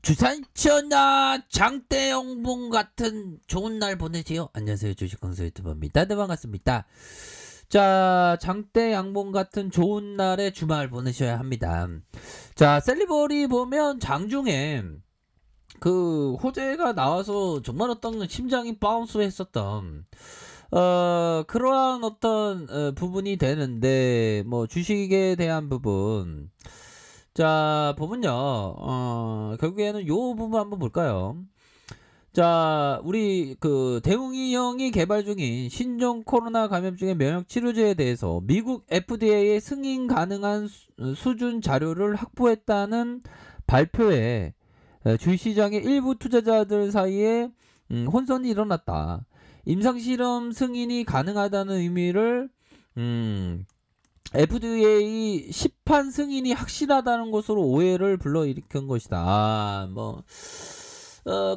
주산치였나 장대영봉 같은 좋은 날 보내세요. 안녕하세요, 주식강사 유튜버입니다. 네, 반갑습니다. 자, 장대 양봉 같은 좋은 날에 주말 보내셔야 합니다. 자, 셀리버리 보면 장중에 그 호재가 나와서 정말 어떤 심장이 바운스 했었던 그러한 어떤 부분이 되는데, 뭐 주식에 대한 부분, 자 보면요, 결국에는 요 부분 한번 볼까요? 자, 우리 그 대웅이 형이 개발 중인 신종 코로나 감염증의 면역 치료제에 대해서 미국 FDA의 승인 가능한 수준 자료를 확보했다는 발표에 주시장의 일부 투자자들 사이에 혼선이 일어났다. 임상실험 승인이 가능하다는 의미를 FDA 시판 승인이 확실하다는 것으로 오해를 불러일으킨 것이다.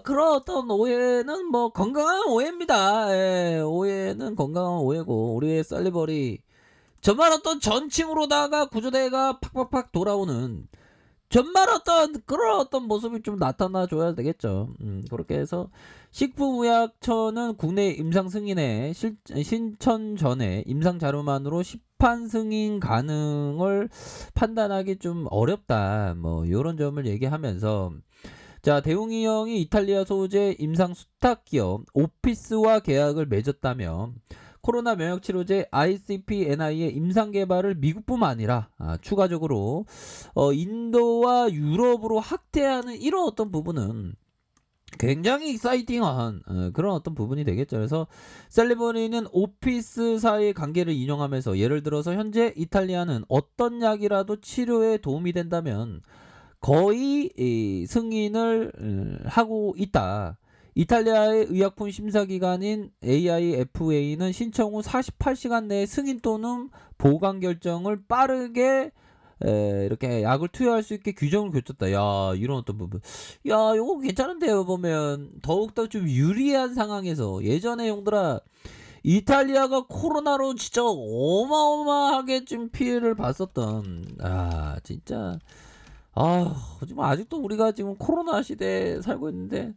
그런 어떤 오해는 뭐 건강한 오해입니다. 예, 오해는 건강한 오해고, 우리의 셀리버리 정말 어떤 전칭으로다가 구조대가 팍팍팍 돌아오는 정말 어떤 그런 어떤 모습이 좀 나타나 줘야 되겠죠. 그렇게 해서 식품의약처는 국내 임상 승인에 신청 전에 임상 자료만으로 시판 승인 가능을 판단하기 좀 어렵다. 뭐 이런 점을 얘기하면서, 자, 대웅이 형이 이탈리아 소재 임상 수탁 기업 오피스와 계약을 맺었다며 코로나 면역 치료제 ICP-NI의 임상 개발을 미국뿐만 아니라 추가적으로 인도와 유럽으로 확대하는 이런 어떤 부분은 굉장히 익사이팅한 그런 어떤 부분이 되겠죠. 그래서 셀리버리는 오피스사의 관계를 인용하면서, 예를 들어서 현재 이탈리아는 어떤 약이라도 치료에 도움이 된다면 거의 승인을 하고 있다. 이탈리아의 의약품 심사기관인 AIFA는 신청 후 48시간 내에 승인 또는 보관 결정을 빠르게 이렇게 약을 투여할 수 있게 규정을 갖췄다. 야, 이런 어떤 부분, 야, 요거 괜찮은데요. 보면 더욱더 좀 유리한 상황에서, 예전에 형들아, 이탈리아가 코로나로 진짜 어마어마하게 좀 피해를 봤었던, 진짜, 지금 아직도 우리가 지금 코로나 시대에 살고 있는데,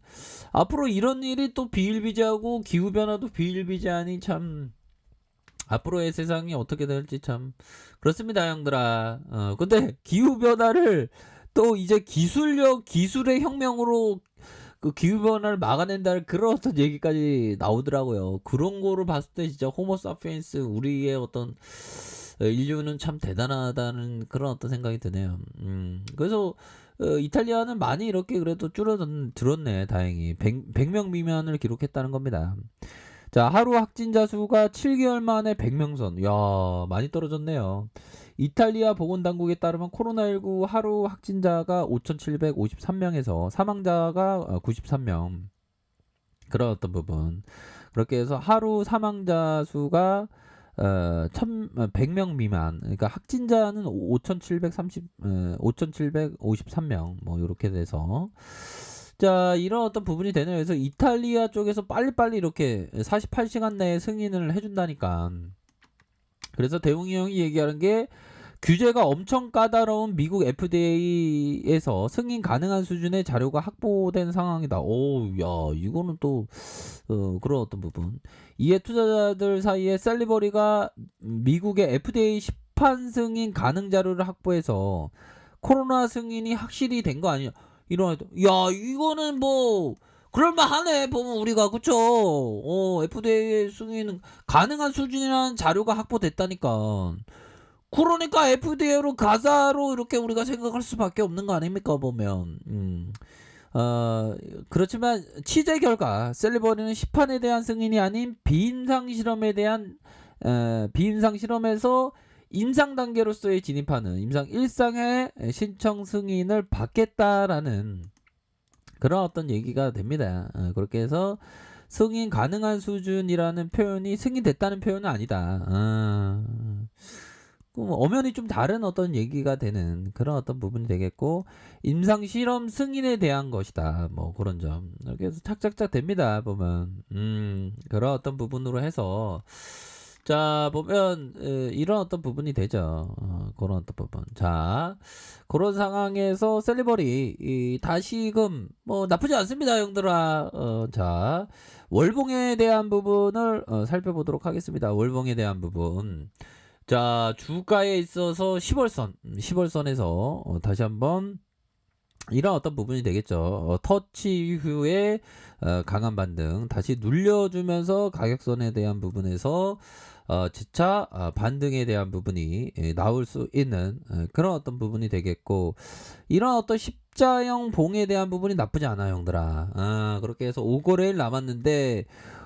앞으로 이런 일이 또 비일비재하고 기후변화도 비일비재하니 참 앞으로의 세상이 어떻게 될지 참 그렇습니다, 형들아. 근데 기후변화를 또 이제 기술의 혁명으로 그 기후변화를 막아낸다는 그런 어떤 얘기까지 나오더라고요. 그런 거를 봤을 때 진짜 호모사피엔스, 우리의 어떤 인류는 참 대단하다는 그런 어떤 생각이 드네요. 그래서 이탈리아는 많이 이렇게 그래도 줄어들었네, 다행히. 100명 미만을 기록했다는 겁니다. 자, 하루 확진자 수가 7개월 만에 100명 선. 야, 많이 떨어졌네요. 이탈리아 보건당국에 따르면 코로나19 하루 확진자가 5,753명에서 사망자가 93명. 그런 어떤 부분. 그렇게 해서 하루 사망자 수가 1,100명 미만. 그러니까 확진자는 5,753명. 뭐 이렇게 돼서, 자, 이런 어떤 부분이 되네요. 그래서 이탈리아 쪽에서 빨리빨리 이렇게 48시간 내에 승인을 해준다니까. 그래서 대웅이 형이 얘기하는 게, 규제가 엄청 까다로운 미국 FDA에서 승인 가능한 수준의 자료가 확보된 상황이다. 오, 야, 이거는 또 그런 어떤 부분. 이에 투자자들 사이에 셀리버리가 미국의 FDA 시판 승인 가능 자료를 확보해서 코로나 승인이 확실히 된 거 아니냐, 이런, 야, 이거는 뭐 그럴만하네 보면 우리가, 그쵸? FDA 승인 가능한 수준이라는 자료가 확보됐다니까. 그러니까 FDA로 가사로 이렇게 우리가 생각할 수밖에 없는 거 아닙니까, 보면. 그렇지만 취재 결과 셀리버리는 시판에 대한 승인이 아닌 비임상 실험에 대한 비임상 실험에서 임상 단계로서의 진입하는 임상 1상의 신청 승인을 받겠다라는 그런 어떤 얘기가 됩니다. 그렇게 해서 승인 가능한 수준이라는 표현이 승인됐다는 표현은 아니다. 엄연히 좀 다른 어떤 얘기가 되는 그런 어떤 부분이 되겠고, 임상 실험 승인에 대한 것이다. 뭐 그런 점. 이렇게 해서 착착착 됩니다, 보면. 그런 어떤 부분으로 해서, 자, 보면 이런 어떤 부분이 되죠. 그런 어떤 부분. 자, 그런 상황에서 셀리버리 다시금 뭐 나쁘지 않습니다, 형들아. 자, 월봉에 대한 부분을 살펴보도록 하겠습니다. 월봉에 대한 부분. 자, 주가에 있어서 10월선, 10월선에서 다시 한번 이런 어떤 부분이 되겠죠. 터치 이후에 강한 반등 다시 눌려주면서 가격선에 대한 부분에서 재차 반등에 대한 부분이 나올 수 있는 그런 어떤 부분이 되겠고, 이런 어떤 십자형 봉에 대한 부분이 나쁘지 않아 형들아. 그렇게 해서 5거래일 남았는데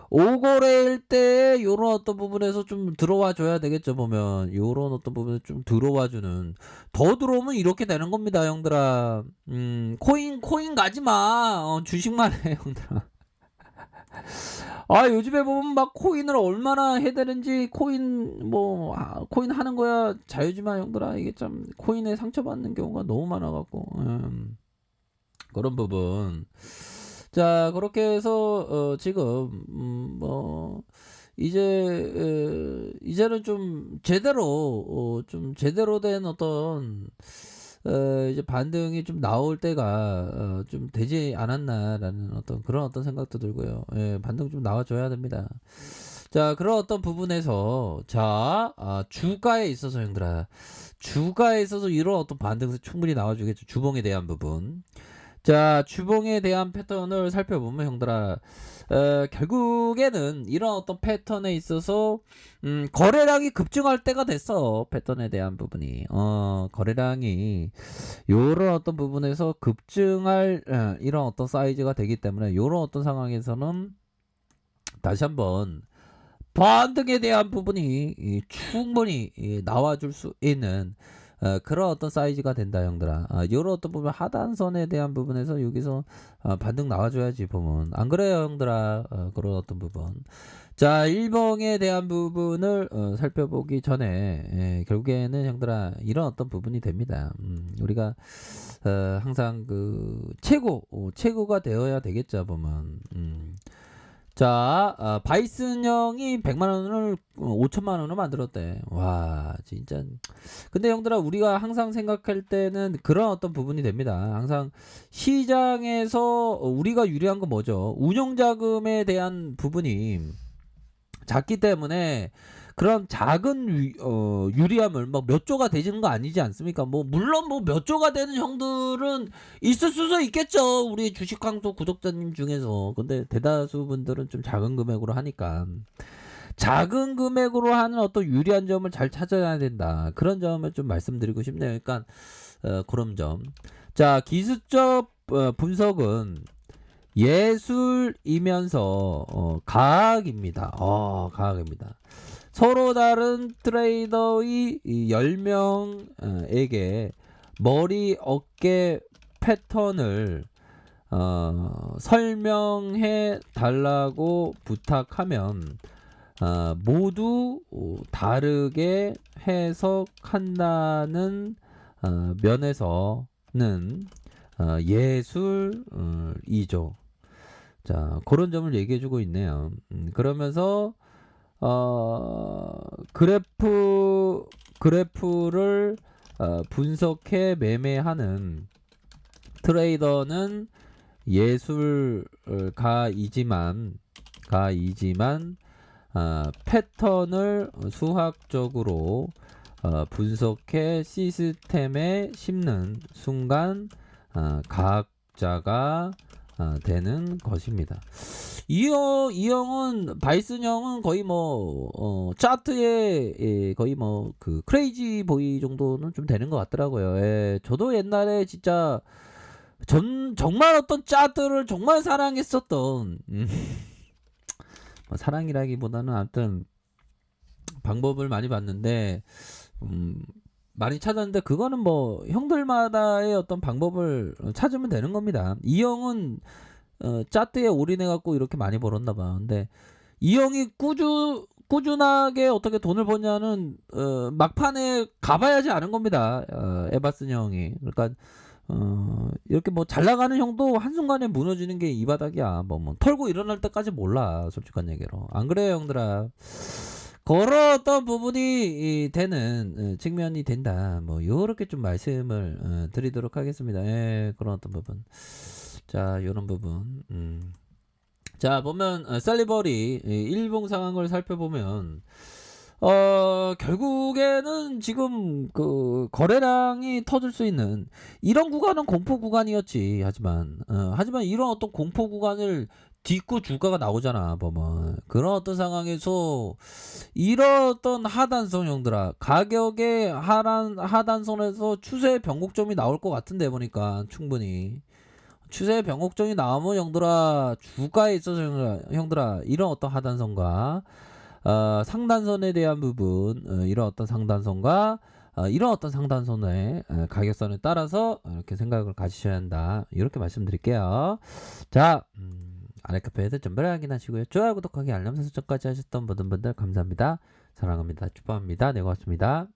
5거래일 때 요런 어떤 부분에서 좀 들어와 줘야 되겠죠. 보면 요런 어떤 부분에 좀 들어와 주는, 더 들어오면 이렇게 되는 겁니다 형들아. 코인 가지마. 주식만 해 형들아. 요즘에 보면 막 코인을 얼마나 해대는지, 코인 하는 거야 자유지만 형들아. 이게 참 코인에 상처받는 경우가 너무 많아갖고 그런 부분. 자, 그렇게 해서 지금 이제는 좀 제대로 된 어떤 이제 반등이 좀 나올 때가 좀 되지 않았나라는 그런 어떤 생각도 들고요. 예, 반등 좀 나와줘야 됩니다. 자, 그런 어떤 부분에서 주가에 있어서 형들아, 주가에 있어서 이런 어떤 반등이 충분히 나와주겠죠. 주봉에 대한 부분. 자, 주봉에 대한 패턴을 살펴보면 형들아, 결국에는 이런 어떤 패턴에 있어서 거래량이 급증할 때가 됐어. 패턴에 대한 부분이 거래량이 요런 어떤 부분에서 급증할 이런 어떤 사이즈가 되기 때문에, 요런 어떤 상황에서는 다시 한번 반등에 대한 부분이 충분히 나와줄 수 있는 그런 어떤 사이즈가 된다 형들아. 요런 어떤 부분 하단선에 대한 부분에서 여기서 반등 나와줘야지 보면, 안 그래요 형들아. 그런 어떤 부분. 자, 일봉에 대한 부분을 살펴보기 전에 결국에는 형들아 이런 어떤 부분이 됩니다. 우리가 항상 그 최고가 되어야 되겠죠 보면. 자, 바이슨형이 100만원을 5천만원을 만들었대. 와, 진짜. 근데 형들아, 우리가 항상 생각할 때는 그런 어떤 부분이 됩니다. 항상 시장에서 우리가 유리한 건 뭐죠? 운용자금에 대한 부분이 작기 때문에 그런 작은 유리함을 막 몇 조가 되지는 거 아니지 않습니까? 물론 몇 조가 되는 형들은 있을 수도 있겠죠. 우리 주식광소 구독자님 중에서. 근데 대다수 분들은 좀 작은 금액으로 하니까, 작은 금액으로 하는 어떤 유리한 점을 잘 찾아야 된다. 그런 점을 좀 말씀드리고 싶네요. 그러니까 그런 점. 자, 기술적 분석은 예술이면서 과학입니다. 과학입니다. 서로 다른 트레이더의 10명에게 머리 어깨 패턴을 설명해 달라고 부탁하면 모두 다르게 해석한다는 면에서는 예술이죠. 자, 그런 점을 얘기해주고 있네요. 그러면서 그래프를 분석해 매매하는 트레이더는 예술가이지만 패턴을 수학적으로 분석해 시스템에 심는 순간 과학자가 되는 것입니다. 이 형은, 바이슨 형은 거의 차트에 거의 그 크레이지 보이 정도는 좀 되는 것 같더라고요. 예, 저도 옛날에 진짜 정말 어떤 차트를 정말 사랑했었던 사랑이라기보다는 아무튼 방법을 많이 봤는데 많이 찾았는데, 그거는 형들마다의 어떤 방법을 찾으면 되는 겁니다. 이 형은 차트에 올인해갖고 이렇게 많이 벌었나 봐. 근데 이 형이 꾸준하게 어떻게 돈을 버냐는 막판에 가봐야지 아는 겁니다. 에바슨 형이. 그러니까 이렇게 잘 나가는 형도 한순간에 무너지는 게 이 바닥이야. 털고 일어날 때까지 몰라, 솔직한 얘기로. 안 그래요 형들아? 그런 어떤 부분이 되는 측면이 된다. 뭐 요렇게 좀 말씀을 드리도록 하겠습니다. 예, 그런 어떤 부분. 자, 요런 부분. 자, 보면 셀리버리 일봉 상황을 살펴보면 결국에는 지금 그 거래량이 터질 수 있는 이런 구간은 공포 구간이었지. 하지만 이런 어떤 공포 구간을 딛고 주가가 나오잖아. 보면 그런 어떤 상황에서 이런 어떤 하단선 형들아, 가격의 하단선에서 추세 변곡점이 나올 것 같은데 보니까 충분히 추세 변곡점이 나오면 형들아, 주가에 있어서 형들아 이런 어떤 하단선과 상단선에 대한 부분, 이런 어떤 상단선과 이런 어떤 상단선의 가격선에 따라서 이렇게 생각을 가지셔야 한다. 이렇게 말씀드릴게요. 자, 아랫카페에서 전부를 확인하시고요. 좋아요, 구독하기, 알람 설정까지 하셨던 모든 분들 감사합니다. 사랑합니다. 축복합니다. 네, 고맙습니다.